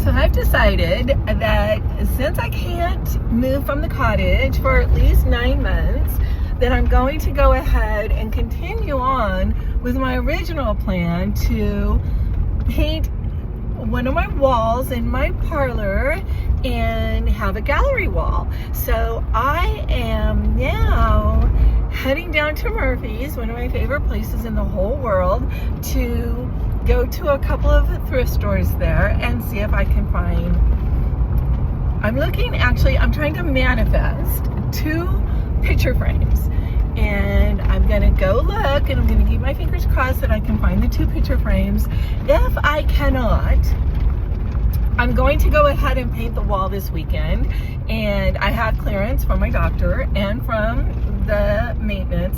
So I've decided that since I can't move from the cottage for at least 9 months, that I'm going to go ahead and continue on with my original plan to paint one of my walls in my parlor and have a gallery wall. So I am now heading down to Murphy's, one of my favorite places in the whole world, to go to a couple of thrift stores there and see if I can find, I'm trying to manifest 2 picture frames. And I'm gonna go look, and I'm gonna keep my fingers crossed that I can find the 2 picture frames. If I cannot, I'm going to go ahead and paint the wall this weekend. And I have clearance from my doctor and from the maintenance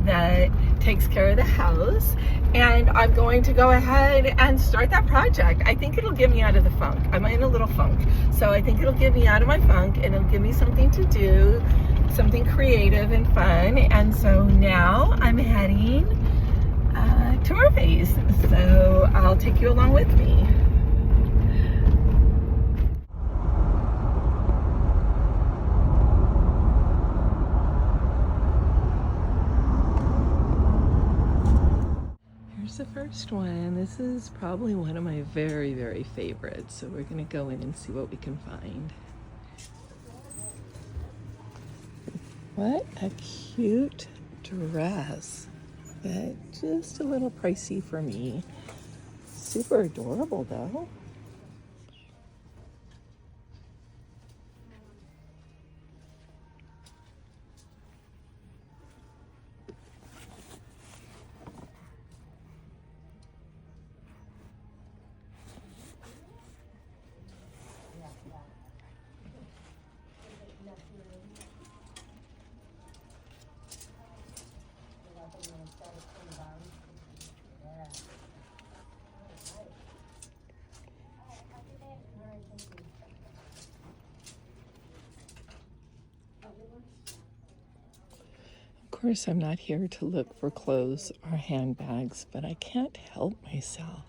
that takes care of the house. And I'm going to go ahead and start that project. I think it'll get me out of the funk. I'm in a little funk. So I think it'll get me out of my funk, and it'll give me something to do, something creative and fun. And so now I'm heading to Murphy's. So I'll take you along with me. Here's the first one. This is probably one of my very, very favorites. So we're gonna go in and see what we can find. What a cute dress, but just a little pricey for me. Super adorable though. Of course, I'm not here to look for clothes or handbags, but I can't help myself.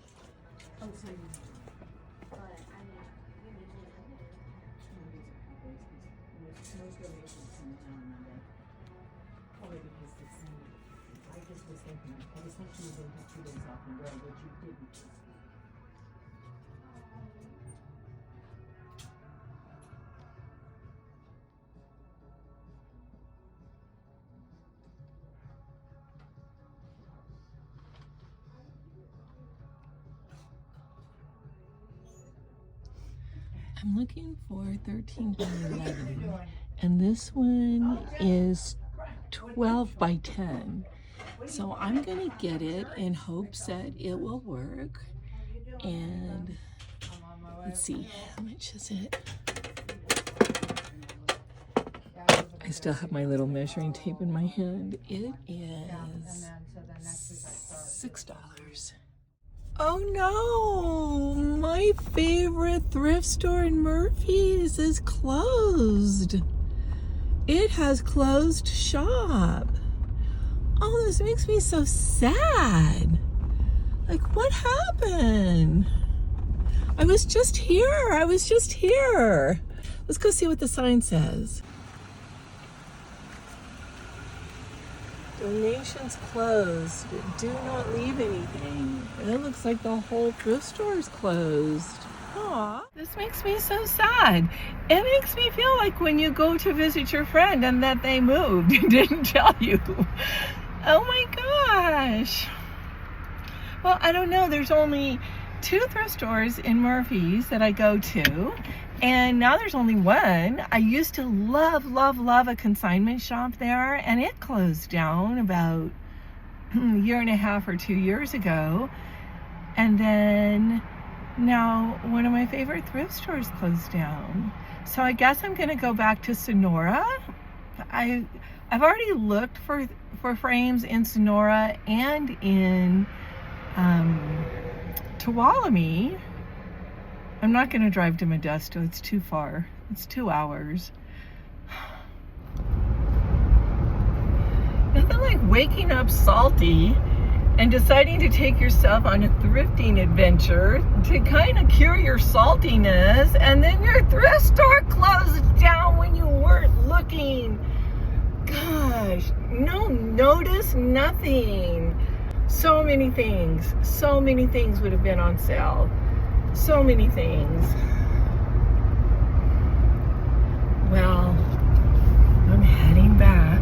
I'm looking for 13 by 11, and this one is 12 by 10. So I'm gonna get it in hopes that it will work. And let's see, how much is it? I still have my little measuring tape in my hand. It is $6. Oh no, my favorite thrift store in Murphy's is closed. It has closed shop. Oh, this makes me so sad. Like, what happened? I was just here. Let's go see what the sign says. Donations closed. Do not leave anything. It looks like the whole thrift store is closed. Aw, this makes me so sad. It makes me feel like when you go to visit your friend and that they moved and didn't tell you. Oh my gosh. Well, I don't know. There's only 2 thrift stores in Murphy's that I go to, and now there's only one. I used to love a consignment shop there, and it closed down about a year and a half or 2 years ago. And then now one of my favorite thrift stores closed down. So I guess I'm gonna go back to Sonora. I've already looked for frames in Sonora and in Tuolumne. I'm not going to drive to Modesto. It's too far. It's 2 hours. Nothing like waking up salty and deciding to take yourself on a thrifting adventure to kind of cure your saltiness, and then your thrift store closed down when you weren't looking. Gosh, no notice, nothing. So many things would have been on sale. So many things. Well, I'm heading back.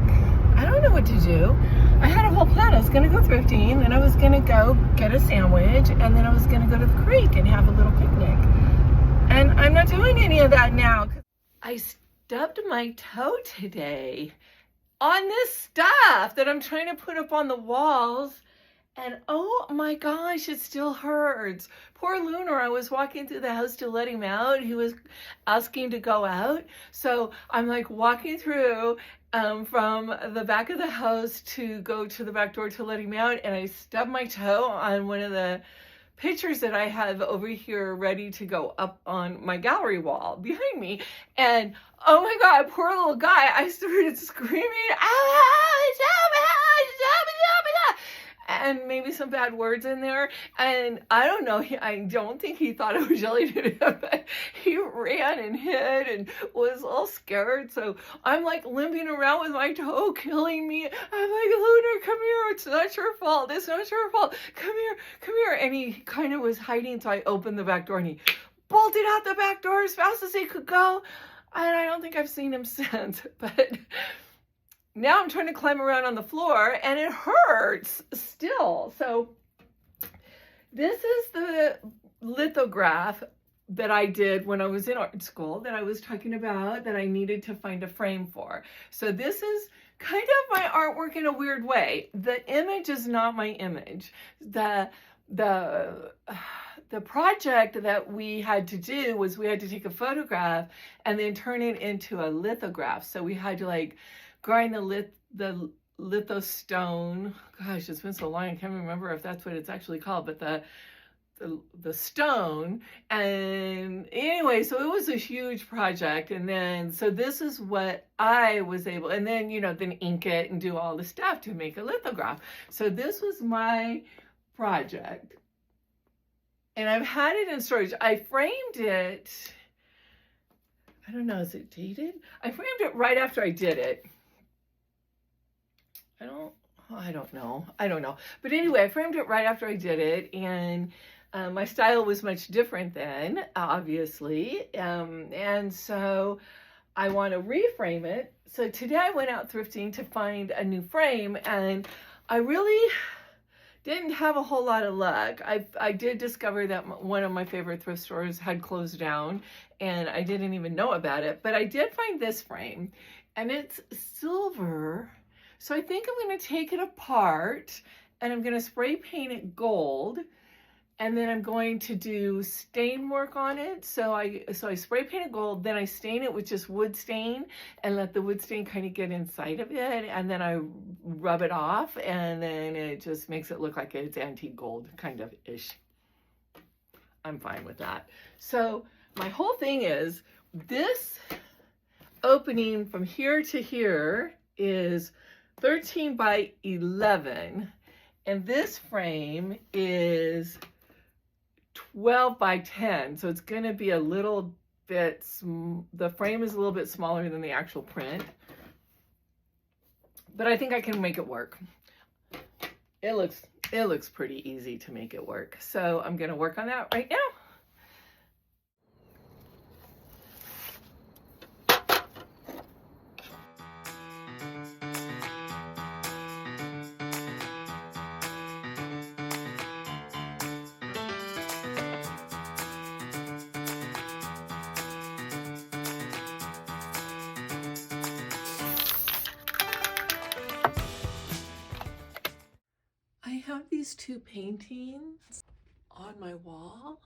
I don't know what to do. I had a whole plan. I was going to go thrifting, then I was going to go get a sandwich, and then I was going to go to the creek and have a little picnic. And I'm not doing any of that now. I stubbed my toe today on this stuff that I'm trying to put up on the walls. And oh my gosh, it still hurts. Poor Lunar, I was walking through the house to let him out. He was asking to go out. So I'm like walking through from the back of the house to go to the back door to let him out. And I stubbed my toe on one of the pictures that I have over here ready to go up on my gallery wall behind me. And oh my God, poor little guy, I started screaming, and maybe some bad words in there. And I don't know, I don't think he thought I was yelling at him, but he ran and hid and was all scared. So I'm like limping around with my toe killing me. I'm like, Lunar, come here. It's not your fault. It's not your fault. Come here, come here. And he kind of was hiding. So I opened the back door and he bolted out the back door as fast as he could go. And I don't think I've seen him since, but now I'm trying to climb around on the floor and it hurts still. So this is the lithograph that I did when I was in art school that I was talking about that I needed to find a frame for. So this is kind of my artwork in a weird way. The image is not my image. The project that we had to do was we had to take a photograph and then turn it into a lithograph. So we had to like grind the lithostone. Gosh, it's been so long, I can't remember if that's what it's actually called, but the stone. And anyway, so it was a huge project. And then, so this is what I was able, and then, then ink it and do all the stuff to make a lithograph. So this was my project. And I've had it in storage. I framed it, I don't know, is it dated? I framed it right after I did it. I don't know. But anyway, I framed it right after I did it, and my style was much different then, obviously. And so I want to reframe it. So today I went out thrifting to find a new frame, and I really didn't have a whole lot of luck. I did discover that one of my favorite thrift stores had closed down, and I didn't even know about it. But I did find this frame, and it's silver. So I think I'm going to take it apart and I'm going to spray paint it gold, and then I'm going to do stain work on it. So I spray paint it gold, then I stain it with just wood stain and let the wood stain kind of get inside of it, and then I rub it off, and then it just makes it look like it's antique gold kind of ish. I'm fine with that. So my whole thing is this opening from here to here is 13 by 11, and this frame is 12 by 10, so it's going to be a little bit, the frame is a little bit smaller than the actual print, but I think I can make it work. It looks pretty easy to make it work, so I'm going to work on that right now. I have these two paintings on my wall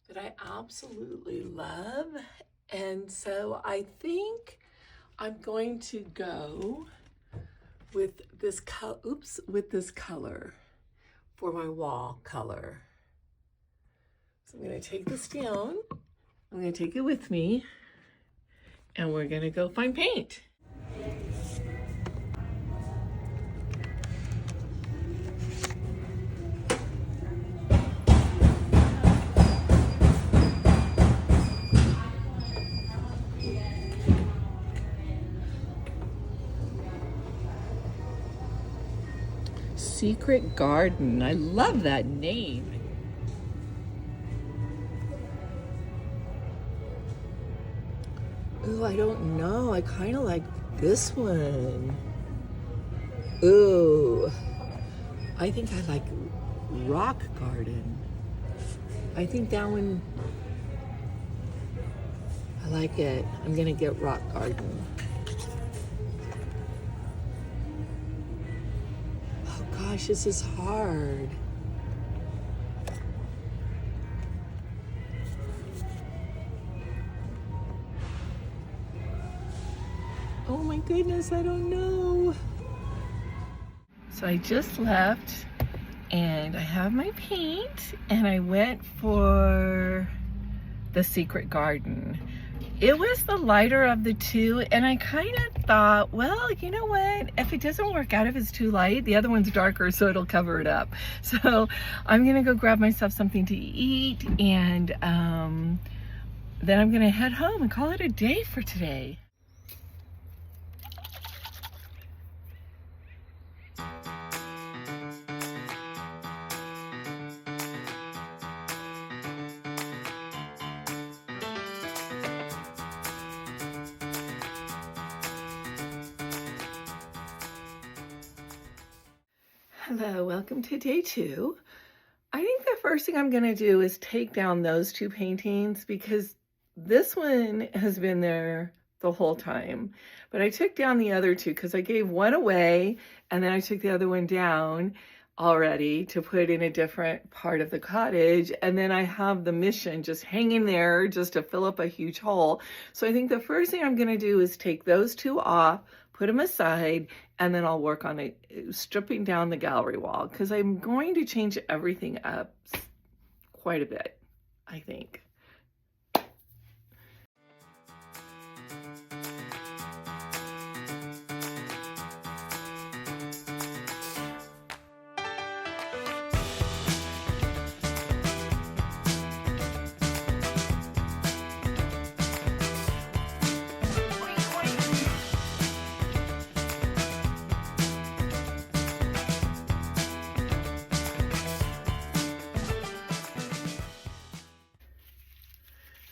that I absolutely love, and so I think I'm going to go with this color for my wall color. So I'm going to take this down, I'm going to take it with me, and we're going to go find paint. Secret Garden. I love that name. Ooh, I don't know. I kind of like this one. Ooh, I think I like Rock Garden. I think that one, I like it. I'm gonna get Rock Garden. Oh gosh, this is hard. Oh my goodness, I don't know. So I just left and I have my paint and I went for the Secret Garden. It was the lighter of the two and I kind of thought, well, you know what? If it doesn't work out, if it's too light, the other one's darker so it'll cover it up. So I'm gonna go grab myself something to eat and then I'm gonna head home and call it a day for today. Hello, welcome to day 2. I think the first thing I'm going to do is take down those 2 paintings because this one has been there the whole time. But I took down the other 2 because I gave one away and then I took the other one down already to put in a different part of the cottage. And then I have the Mission just hanging there just to fill up a huge hole. So I think the first thing I'm going to do is take those 2 off, put them aside, and then I'll work on it, stripping down the gallery wall because I'm going to change everything up quite a bit, I think.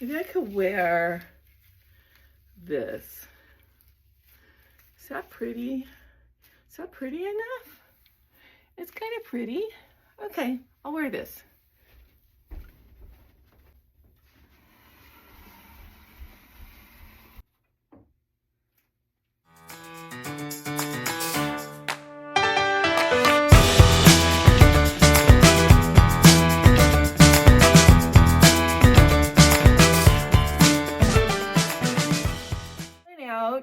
Maybe I could wear this. Is that pretty? Is that pretty enough? It's kind of pretty. Okay, I'll wear this.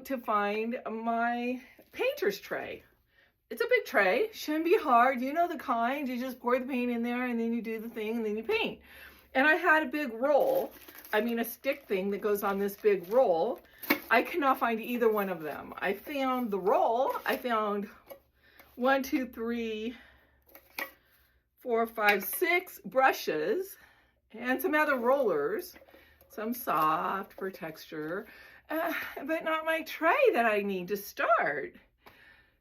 To find my painter's tray. It's a big tray, shouldn't be hard. You know the kind, you just pour the paint in there and then you do the thing and then you paint. And I had a big roll, a stick thing that goes on this big roll. I cannot find either one of them. I found the roll, I found 1, 2, 3, 4, 5, 6 brushes and some other rollers, some soft for texture. But not my tray that I need to start.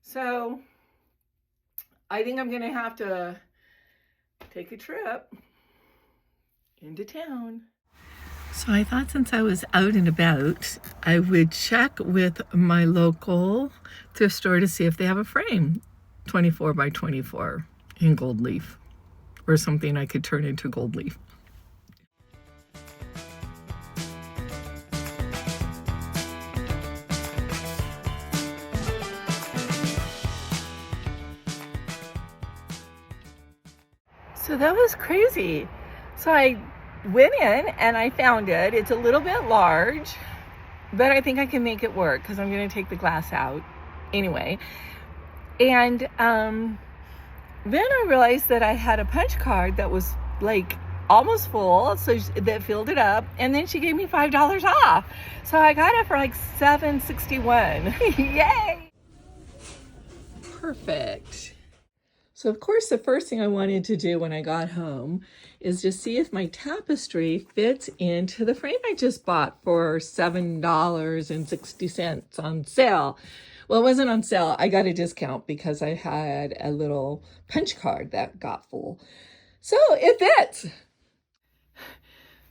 So I think I'm gonna have to take a trip into town. So I thought since I was out and about, I would check with my local thrift store to see if they have a frame 24 by 24 in gold leaf or something I could turn into gold leaf. So that was crazy. So I went in and I found it. It's a little bit large, but I think I can make it work because I'm going to take the glass out anyway. And then I realized that I had a punch card that was like almost full, so that filled it up. And then she gave me $5 off. So I got it for like $7.61. Yay! Perfect. So of course, the first thing I wanted to do when I got home is just see if my tapestry fits into the frame I just bought for $7.60 on sale. Well, it wasn't on sale. I got a discount because I had a little punch card that got full. So it fits.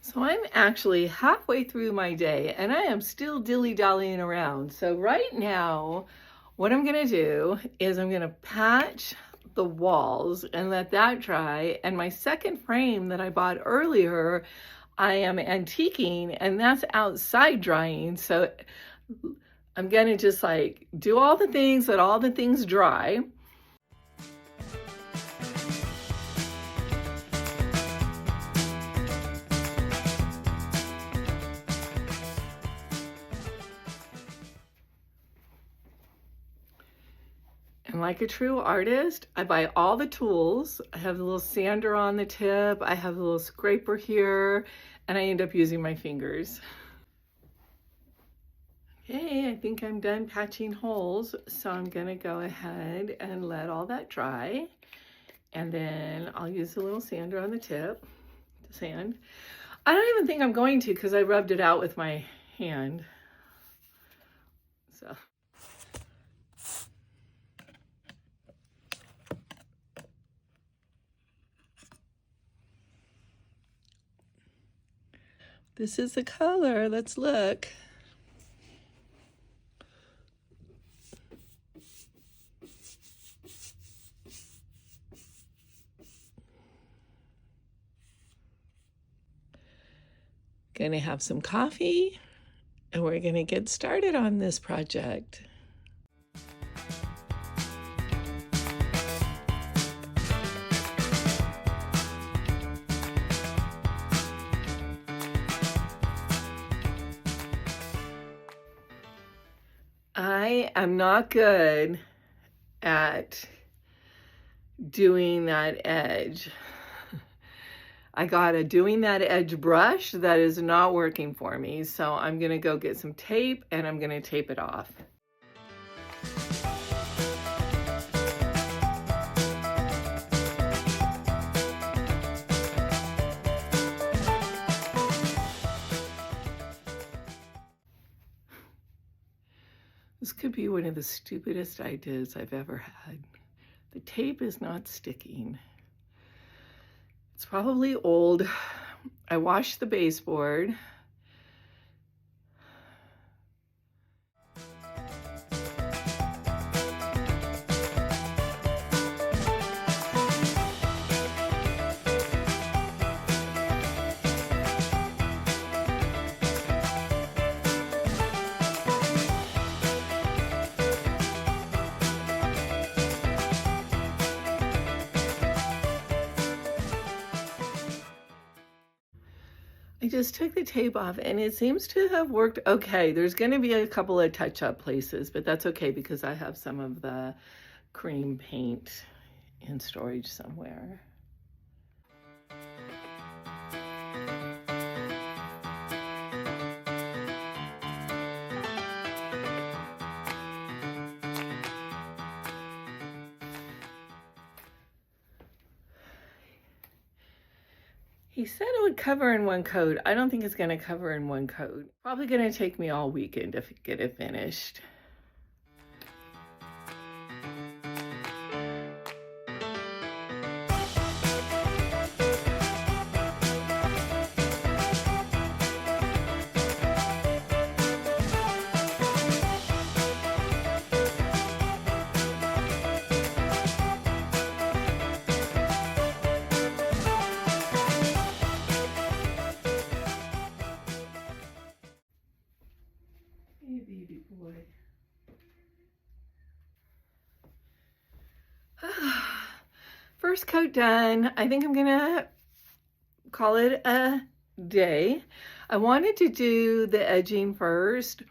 So I'm actually halfway through my day and I am still dilly-dallying around. So right now, what I'm gonna do is I'm gonna patch the walls and let that dry. And my second frame that I bought earlier, I am antiquing and that's outside drying. So I'm gonna just like do all the things, let all the things dry. And like a true artist, I buy all the tools. I have a little sander on the tip. I have a little scraper here, and I end up using my fingers. Okay, I think I'm done patching holes. So I'm gonna go ahead and let all that dry. And then I'll use a little sander on the tip to sand. I don't even think I'm going to because I rubbed it out with my hand. So. This is the color. Let's look. Gonna have some coffee and we're gonna get started on this project. I am not good at doing that edge. I got a doing that edge brush that is not working for me. So I'm gonna go get some tape and I'm gonna tape it off. This could be one of the stupidest ideas I've ever had. The tape is not sticking. It's probably old. I washed the baseboard. I just took the tape off and it seems to have worked okay. There's gonna be a couple of touch-up places, but that's okay because I have some of the cream paint in storage somewhere. He said it would cover in one coat. I don't think it's gonna cover in one coat. Probably gonna take me all weekend to get it finished. Hey, baby boy. First coat done. I think I'm gonna call it a day. I wanted to do the edging first,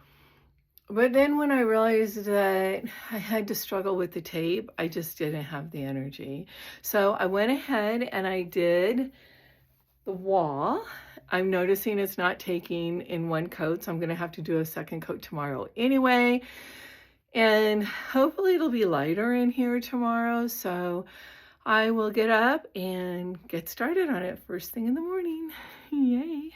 but then when I realized that I had to struggle with the tape, I just didn't have the energy. So I went ahead and I did the wall. I'm noticing it's not taking in one coat, so I'm gonna have to do a second coat tomorrow anyway. And hopefully it'll be lighter in here tomorrow, so I will get up and get started on it first thing in the morning. Yay.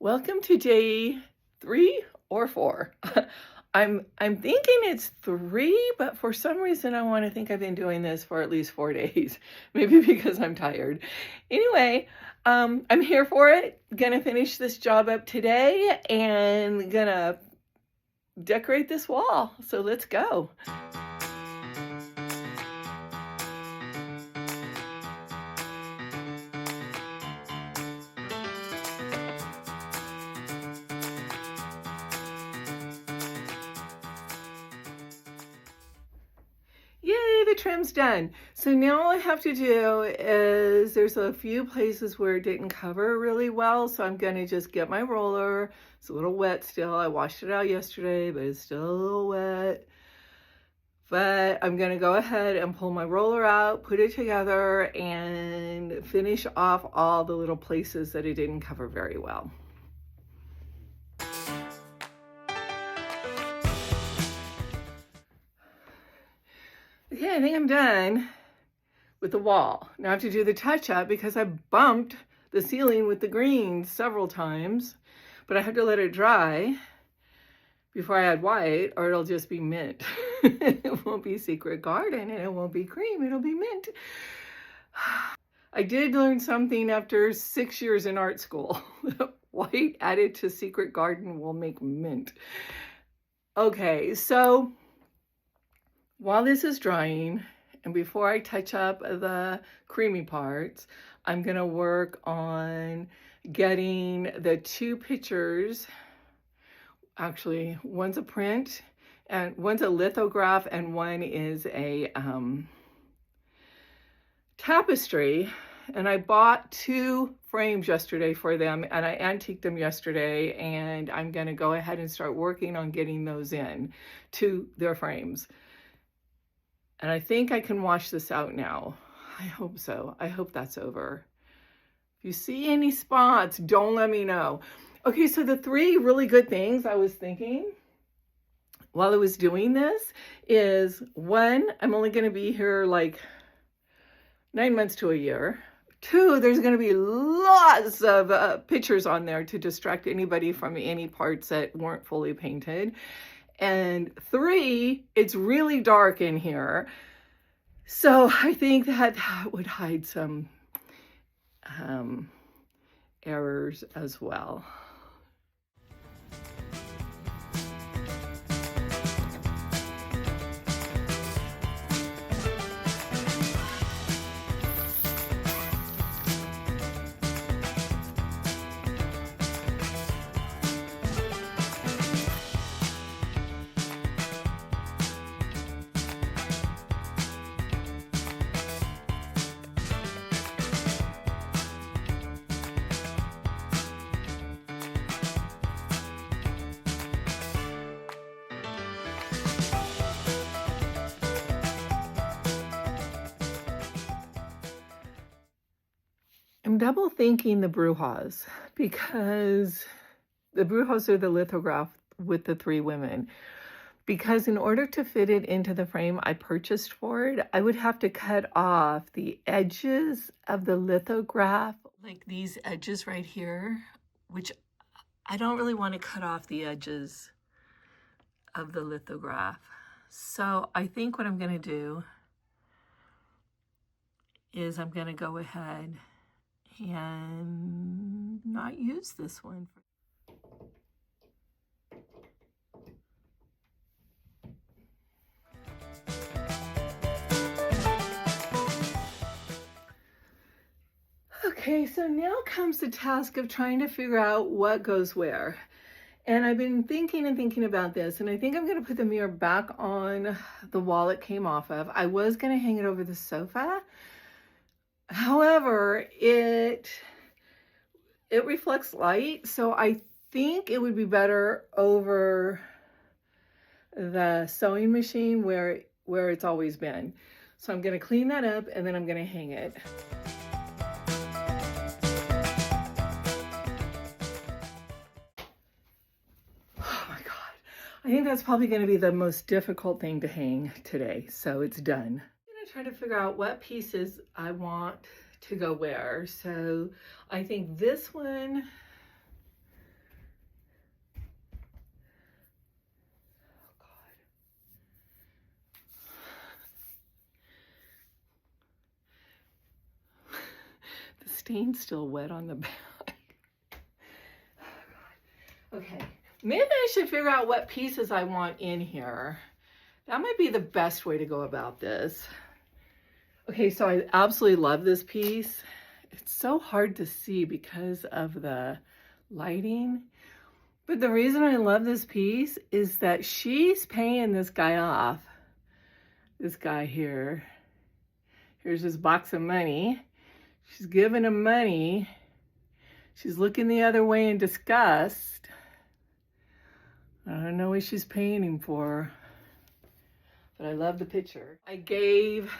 Welcome to day 3 or 4. I'm thinking it's 3, but for some reason I want to think I've been doing this for at least 4 days. Maybe because I'm tired. Anyway, I'm here for it. Gonna finish this job up today and gonna decorate this wall. So let's go. Yay, the trim's done. So now all I have to do is, there's a few places where it didn't cover really well, so I'm gonna just get my roller. It's a little wet still. I washed it out yesterday, but it's still a little wet. But I'm gonna go ahead and pull my roller out, put it together, and finish off all the little places that it didn't cover very well. Okay, I think I'm done with the wall. Now I have to do the touch-up because I bumped the ceiling with the green several times, but I have to let it dry before I add white, or it'll just be mint. It won't be Secret Garden, and it won't be cream, it'll be mint. I did learn something after 6 years in art school. White added to Secret Garden will make mint. Okay, so while this is drying, and before I touch up the creamy parts, I'm gonna work on getting the 2 pictures. Actually, one's a print, and one's a lithograph, and one is a tapestry. And I bought 2 frames yesterday for them, and I antiqued them yesterday, and I'm gonna go ahead and start working on getting those in to their frames. And I think I can wash this out now. I hope so. I hope that's over. If you see any spots, don't let me know. Okay, so the 3 really good things I was thinking while I was doing this is, 1, I'm only gonna be here like 9 months to a year. 2, there's gonna be lots of pictures on there to distract anybody from any parts that weren't fully painted. And 3, it's really dark in here. So I think that would hide some errors as well. I'm double thinking the Brujas, because the Brujas are the lithograph with the 3 women. Because in order to fit it into the frame I purchased for it, I would have to cut off the edges of the lithograph, like these edges right here, which I don't really want to cut off the edges of the lithograph. So I think what I'm going to do is I'm going to go ahead and not use this one. Okay, so now comes the task of trying to figure out what goes where. And I've been thinking and thinking about this, and I think I'm going to put the mirror back on the wall it came off of. I was going to hang it over the sofa. However, it reflects light, so I think it would be better over the sewing machine where it's always been. So I'm going to clean that up, and then I'm going to hang it. Oh my God. I think that's probably going to be the most difficult thing to hang today, so it's done. Try to figure out what pieces I want to go where. So I think this one stain's still wet on the back. Okay, maybe I should figure out what pieces I want in here. That might be the best way to go about this. Okay, so I absolutely love this piece. It's so hard to see because of the lighting. But the reason I love this piece is that she's paying this guy off. This guy here. Here's his box of money. She's giving him money. She's looking the other way in disgust. I don't know what she's paying him for, but I love the picture. I gave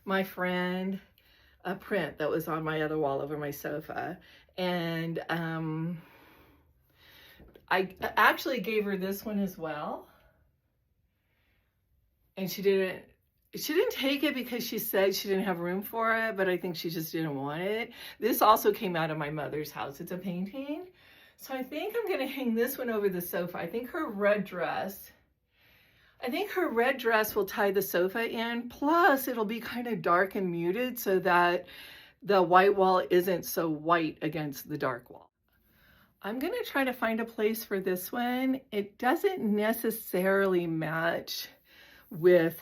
my friend a print that was on my other wall over my sofa, and I actually gave her this one as well, and she didn't take it because she said she didn't have room for it, but I think she just didn't want it. This also came out of my mother's house. It's a painting. So I think I'm gonna hang this one over the sofa. I think her red dress will tie the sofa in. Plus it'll be kind of dark and muted so that the white wall isn't so white against the dark wall. I'm gonna try to find a place for this one. It doesn't necessarily match with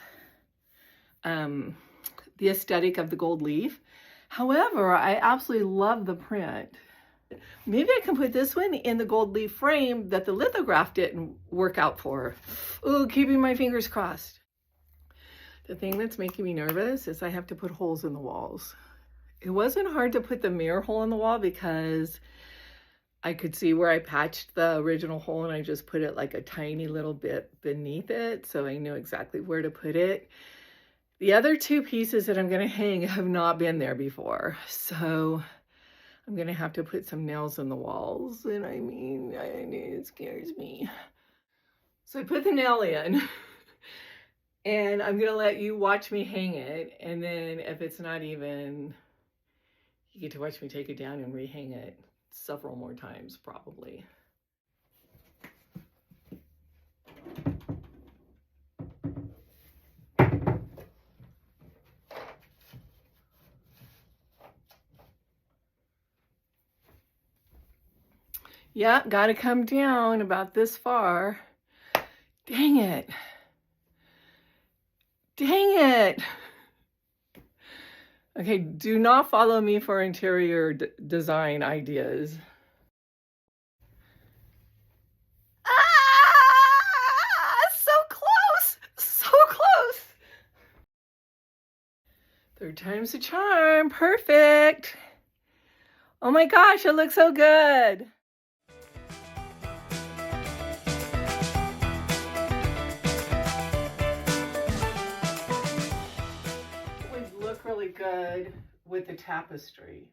the aesthetic of the gold leaf. However, I absolutely love the print. Maybe I can put this one in the gold leaf frame that the lithograph didn't work out for. Ooh, keeping my fingers crossed. The thing that's making me nervous is I have to put holes in the walls. It wasn't hard to put the mirror hole in the wall because I could see where I patched the original hole and I just put it like a tiny little bit beneath it, so I knew exactly where to put it. The other two pieces that I'm gonna hang have not been there before, so I'm gonna have to put some nails in the walls, and I mean, it scares me. So I put the nail in, and I'm gonna let you watch me hang it, and then if it's not even, you get to watch me take it down and rehang it several more times, probably. Yeah, gotta come down about this far. Dang it. Dang it. Okay, do not follow me for interior design ideas. Ah, so close, so close. Third time's the charm, perfect. Oh my gosh, it looks so good. It would look really good with the tapestry.